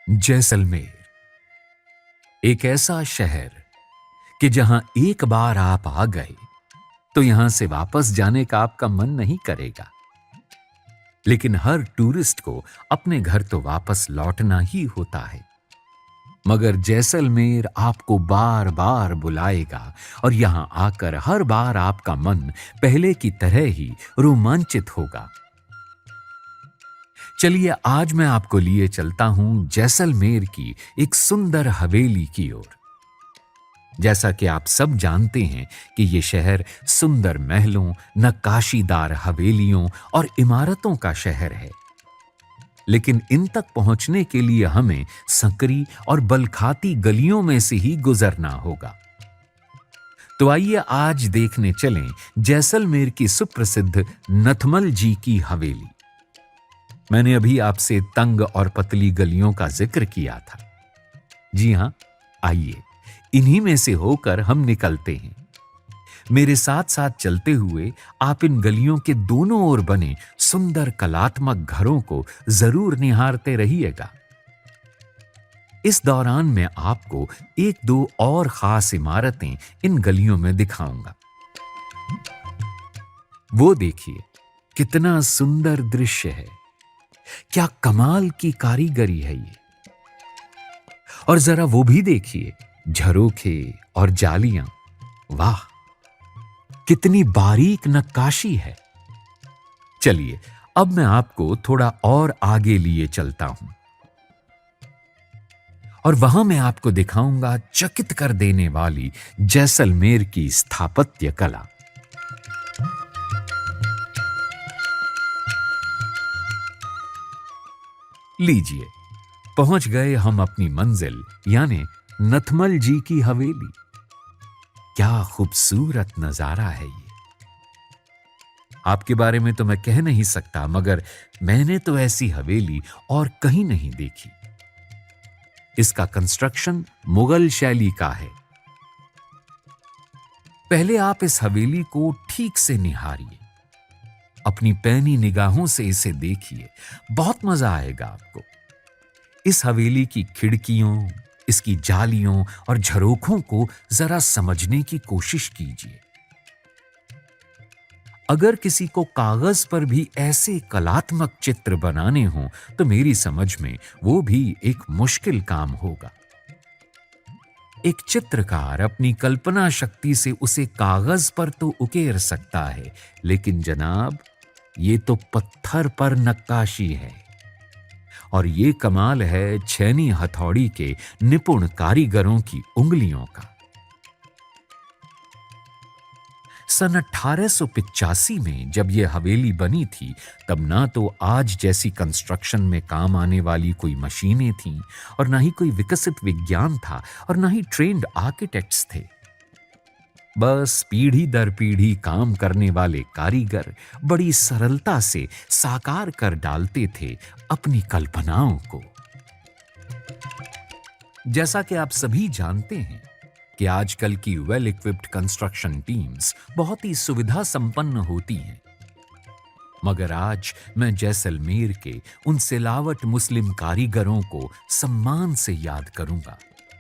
जैसलमेर एक ऐसा शहर कि जहां एक बार आप आ गए तो यहां से वापस जाने का आपका मन नहीं करेगा। लेकिन हर टूरिस्ट को अपने घर तो वापस लौटना ही होता है, मगर जैसलमेर आपको बार बार बुलाएगा और यहां आकर हर बार आपका मन पहले की तरह ही रोमांचित होगा। चलिए आज मैं आपको लिए चलता हूं जैसलमेर की एक सुंदर हवेली की ओर। जैसा कि आप सब जानते हैं कि यह शहर सुंदर महलों, नक्काशीदार हवेलियों और इमारतों का शहर है, लेकिन इन तक पहुंचने के लिए हमें संकरी और बलखाती गलियों में से ही गुजरना होगा। तो आइए आज देखने चलें जैसलमेर की सुप्रसिद्ध नथमल जी की हवेली। मैंने अभी आपसे तंग और पतली गलियों का जिक्र किया था। जी हां, आइए इन्हीं में से होकर हम निकलते हैं। मेरे साथ साथ चलते हुए आप इन गलियों के दोनों ओर बने सुंदर कलात्मक घरों को जरूर निहारते रहिएगा। इस दौरान मैं आपको एक दो और खास इमारतें इन गलियों में दिखाऊंगा। वो देखिए, कितना सुंदर दृश्य है, क्या कमाल की कारीगरी है ये। और जरा वो भी देखिए, झरोखे और जालियां, वाह कितनी बारीक नक्काशी है। चलिए अब मैं आपको थोड़ा और आगे लिए चलता हूं और वहां मैं आपको दिखाऊंगा चकित कर देने वाली जैसलमेर की स्थापत्य कला। लीजिए, पहुंच गए हम अपनी मंजिल यानी नथमल जी की हवेली। क्या खूबसूरत नजारा है ये। आपके बारे में तो मैं कह नहीं सकता, मगर मैंने तो ऐसी हवेली और कहीं नहीं देखी। इसका कंस्ट्रक्शन मुगल शैली का है। पहले आप इस हवेली को ठीक से निहारिए, अपनी पैनी निगाहों से इसे देखिए, बहुत मजा आएगा आपको। इस हवेली की खिड़कियों, इसकी जालियों और झरोखों को जरा समझने की कोशिश कीजिए। अगर किसी को कागज पर भी ऐसे कलात्मक चित्र बनाने हों तो मेरी समझ में वो भी एक मुश्किल काम होगा। एक चित्रकार अपनी कल्पना शक्ति से उसे कागज पर तो उकेर सकता है, लेकिन जनाब ये तो पत्थर पर नक्काशी है। और ये कमाल है छैनी हथौड़ी के निपुण कारीगरों की उंगलियों का। सन 1885 में जब यह हवेली बनी थी, तब ना तो आज जैसी कंस्ट्रक्शन में काम आने वाली कोई मशीनें थीं और ना ही कोई विकसित विज्ञान था और ना ही ट्रेन्ड आर्किटेक्ट्स थे। बस पीढ़ी दर पीढ़ी काम करने वाले कारीगर बड़ी सरलता से साकार कर डालते थे अपनी कल्पनाओं को। जैसा कि आप सभी जानते हैं कि आजकल की वेल इक्विप्ड कंस्ट्रक्शन टीम्स बहुत ही सुविधा संपन्न होती हैं, मगर आज मैं जैसलमेर के उन सिलावट मुस्लिम कारीगरों को सम्मान से याद करूंगा,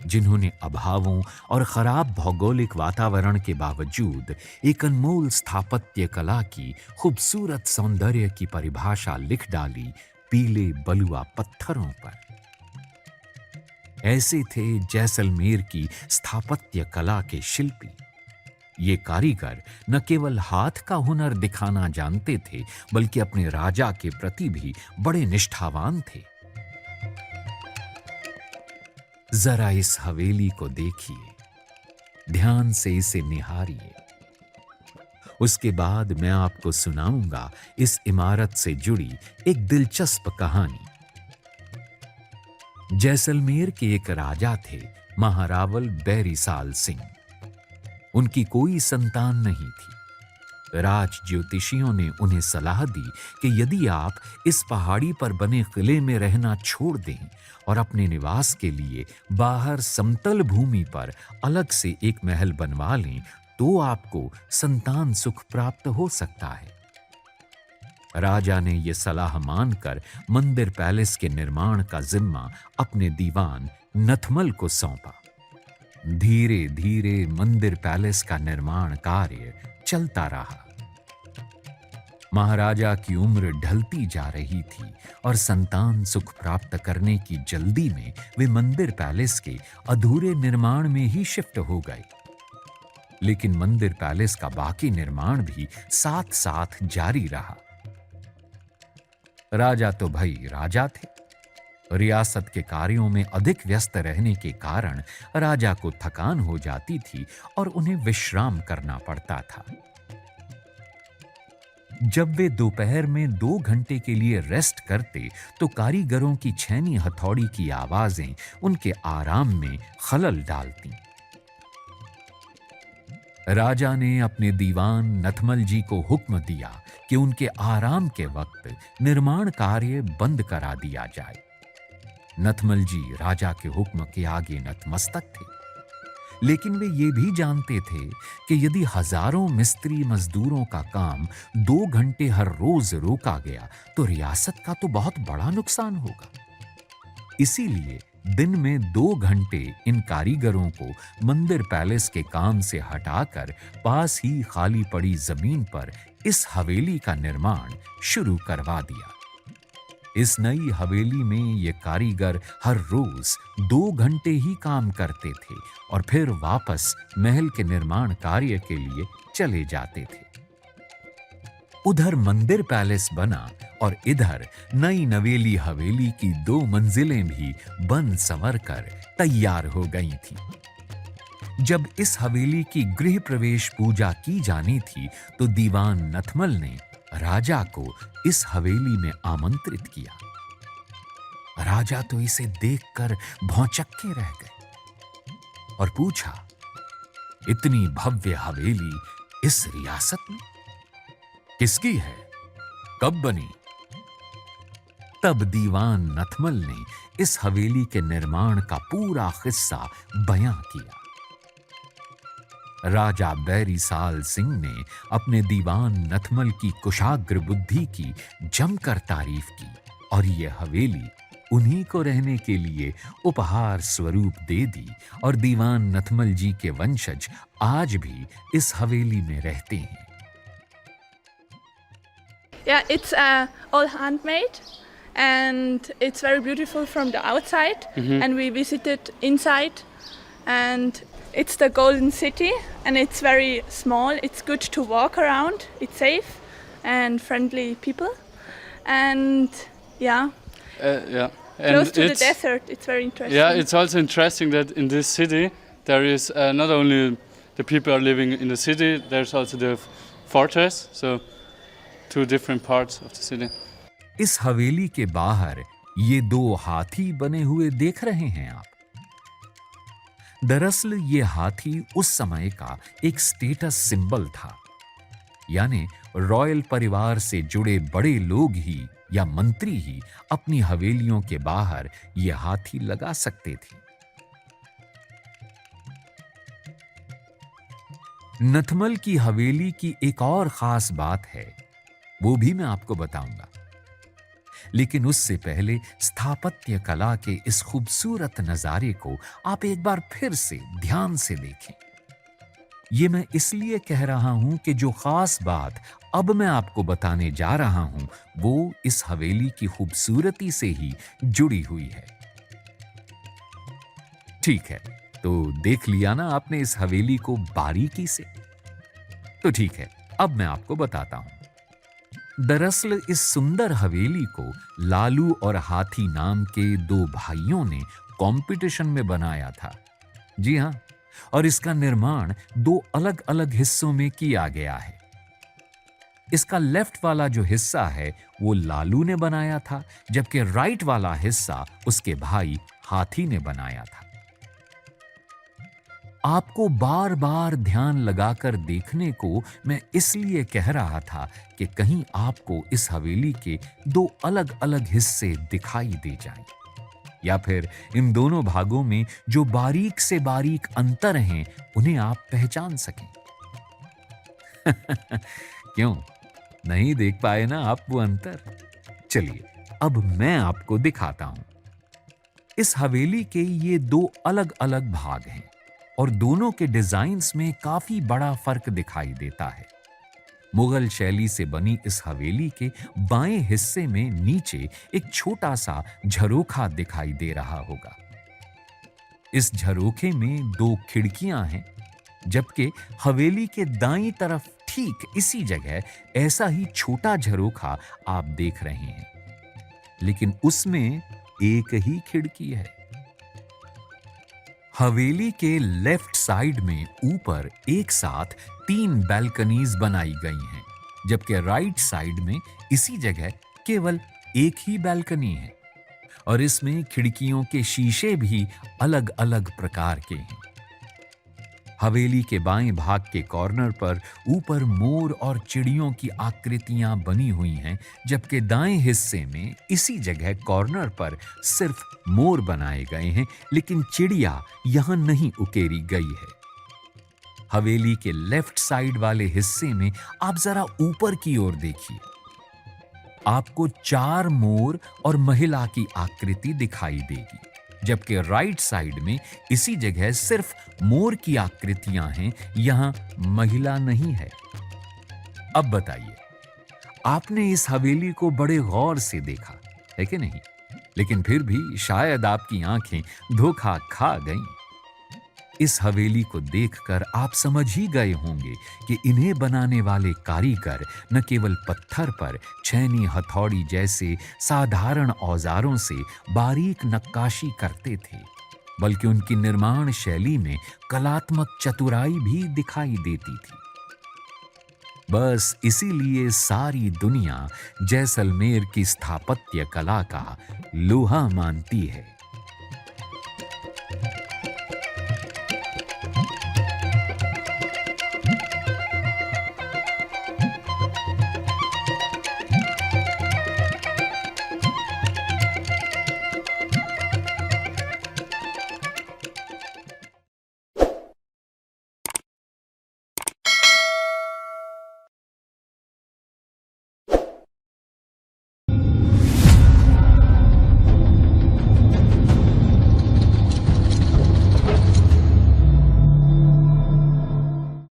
जिन्होंने अभावों और खराब भौगोलिक वातावरण के बावजूद एक अनमोल स्थापत्य कला की खूबसूरत सौंदर्य की परिभाषा लिख डाली पीले बलुआ पत्थरों पर। ऐसे थे जैसलमेर की स्थापत्य कला के शिल्पी। ये कारीगर न केवल हाथ का हुनर दिखाना जानते थे, बल्कि अपने राजा के प्रति भी बड़े निष्ठावान थे। जरा इस हवेली को देखिए, ध्यान से इसे निहारिए। उसके बाद मैं आपको सुनाऊंगा इस इमारत से जुड़ी एक दिलचस्प कहानी। जैसलमेर के एक राजा थे, महारावल बैरिसाल सिंह। उनकी कोई संतान नहीं थी। राज ज्योतिषियों ने उन्हें सलाह दी कि यदि आप इस पहाड़ी पर बने किले में रहना छोड़ दें और अपने निवास के लिए बाहर समतल भूमि पर अलग से एक महल बनवा लें, तो आपको संतान सुख प्राप्त हो सकता है। राजा ने यह सलाह मानकर मंदिर पैलेस के निर्माण का जिम्मा अपने दीवान नथमल को सौंपा। धीरे धीरे मंदिर पैलेस का निर्माण कार्य चलता रहा। महाराजा की उम्र ढलती जा रही थी और संतान सुख प्राप्त करने की जल्दी में वे मंदिर पैलेस के अधूरे निर्माण में ही शिफ्ट हो गए। लेकिन मंदिर पैलेस का बाकी निर्माण भी साथ साथ जारी रहा। राजा तो भाई राजा थे। रियासत के कार्यों में अधिक व्यस्त रहने के कारण राजा को थकान हो जाती थी और उन्हें विश्राम करना पड़ता था। जब वे दोपहर में 2 घंटे के लिए रेस्ट करते तो कारीगरों की छैनी हथौड़ी की आवाजें उनके आराम में खलल डालती। राजा ने अपने दीवान नथमल जी को हुक्म दिया कि उनके आराम के वक्त निर्माण कार्य बंद करा दिया जाए। नथमल जी राजा के हुक्म के आगे नतमस्तक थे, लेकिन वे ये भी जानते थे कि यदि हजारों मिस्त्री मजदूरों का काम 2 घंटे हर रोज रोका गया तो रियासत का तो बहुत बड़ा नुकसान होगा। इसीलिए दिन में 2 घंटे इन कारीगरों को मंदिर पैलेस के काम से हटाकर पास ही खाली पड़ी जमीन पर इस हवेली का निर्माण शुरू करवा दिया। इस नई हवेली में ये कारीगर हर रोज 2 घंटे ही काम करते थे और फिर वापस महल के निर्माण कार्य के लिए चले जाते थे। उधर मंदिर पैलेस बना और इधर नई नवेली हवेली की 2 मंजिलें भी बन संवर कर तैयार हो गई थी। जब इस हवेली की गृह प्रवेश पूजा की जानी थी तो दीवान नथमल ने राजा को इस हवेली में आमंत्रित किया। राजा तो इसे देखकर भौंचक्के रह गए और पूछा, इतनी भव्य हवेली इस रियासत में किसकी है, कब बनी? तब दीवान नथमल ने इस हवेली के निर्माण का पूरा किस्सा बयां किया। राजा बैरी साल सिंह ने अपने दीवान नथमल की कुशाग्र बुद्धि की जमकर तारीफ की और यह हवेली उन्हीं को रहने के लिए उपहार स्वरूप दे दी और दीवान नथमल जी के वंशज आज भी इस हवेली में रहते हैं। Yeah, it's all handmade and it's very beautiful from the outside. And we visited inside and it's the Golden City and it's very small. It's good to walk around. It's safe and friendly people. And yeah. And close to the desert. It's very interesting. Yeah, it's also interesting that in this city there is not only the people are living in the city, there's also the fortress. So 2 different parts of the city. इस हवेली के बाहर ये 2 हाथी बने हुए देख रहे हैं आप। दरअसल ये हाथी उस समय का एक स्टेटस सिंबल था, यानी रॉयल परिवार से जुड़े बड़े लोग ही या मंत्री ही अपनी हवेलियों के बाहर ये हाथी लगा सकते थे। नथमल की हवेली की एक और खास बात है, वो भी मैं आपको बताऊंगा, लेकिन उससे पहले स्थापत्य कला के इस खूबसूरत नजारे को आप एक बार फिर से ध्यान से देखें। ये मैं इसलिए कह रहा हूं कि जो खास बात अब मैं आपको बताने जा रहा हूं वो इस हवेली की खूबसूरती से ही जुड़ी हुई है। ठीक है, तो देख लिया ना आपने इस हवेली को बारीकी से? तो ठीक है, अब मैं आपको बताता हूं। दरअसल इस सुंदर हवेली को लालू और हाथी नाम के 2 भाइयों ने कंपटीशन में बनाया था। जी हां, और इसका निर्माण 2 अलग-अलग हिस्सों में किया गया है। इसका लेफ्ट वाला जो हिस्सा है वो लालू ने बनाया था, जबकि राइट वाला हिस्सा उसके भाई हाथी ने बनाया था। आपको बार-बार ध्यान लगाकर देखने को मैं इसलिए कह रहा था कि कहीं आपको इस हवेली के 2 अलग-अलग हिस्से दिखाई दे जाएं, या फिर इन दोनों भागों में जो बारीक से बारीक अंतर हैं उन्हें आप पहचान सकें। क्यों? नहीं देख पाए ना आप वो अंतर? चलिए अब मैं आपको दिखाता हूं। इस हवेली के ये दो अलग अलग भाग हैं और दोनों के डिजाइन्स में काफी बड़ा फर्क दिखाई देता है। मुगल शैली से बनी इस हवेली के बाएं हिस्से में नीचे एक छोटा सा झरोखा दिखाई दे रहा होगा। इस झरोखे में दो खिड़कियां हैं, जबकि हवेली के दाईं तरफ ठीक इसी जगह ऐसा ही छोटा झरोखा आप देख रहे हैं, लेकिन उसमें एक ही खिड़की है। हवेली के लेफ्ट साइड में ऊपर एक साथ 3 बैल्कनीज बनाई गई हैं, जबकि राइट साइड में इसी जगह केवल एक ही बैल्कनी है और इसमें खिड़कियों के शीशे भी अलग अलग प्रकार के हैं। हवेली के बाएं भाग के कॉर्नर पर ऊपर मोर और चिड़ियों की आकृतियां बनी हुई हैं, जबकि दाएं हिस्से में इसी जगह कॉर्नर पर सिर्फ मोर बनाए गए हैं, लेकिन चिड़िया यहां नहीं उकेरी गई है। हवेली के लेफ्ट साइड वाले हिस्से में आप जरा ऊपर की ओर देखिए। आपको 4 मोर और महिला की आकृति दिखाई देगी, जबकि राइट साइड में इसी जगह सिर्फ मोर की आकृतियां हैं, यहां महिला नहीं है। अब बताइए, आपने इस हवेली को बड़े गौर से देखा है कि नहीं? लेकिन फिर भी शायद आपकी आंखें धोखा खा गईं। इस हवेली को देखकर आप समझ ही गए होंगे कि इन्हें बनाने वाले कारीगर न केवल पत्थर पर छैनी हथौड़ी जैसे साधारण औजारों से बारीक नक्काशी करते थे, बल्कि उनकी निर्माण शैली में कलात्मक चतुराई भी दिखाई देती थी। बस इसीलिए सारी दुनिया जैसलमेर की स्थापत्य कला का लोहा मानती है।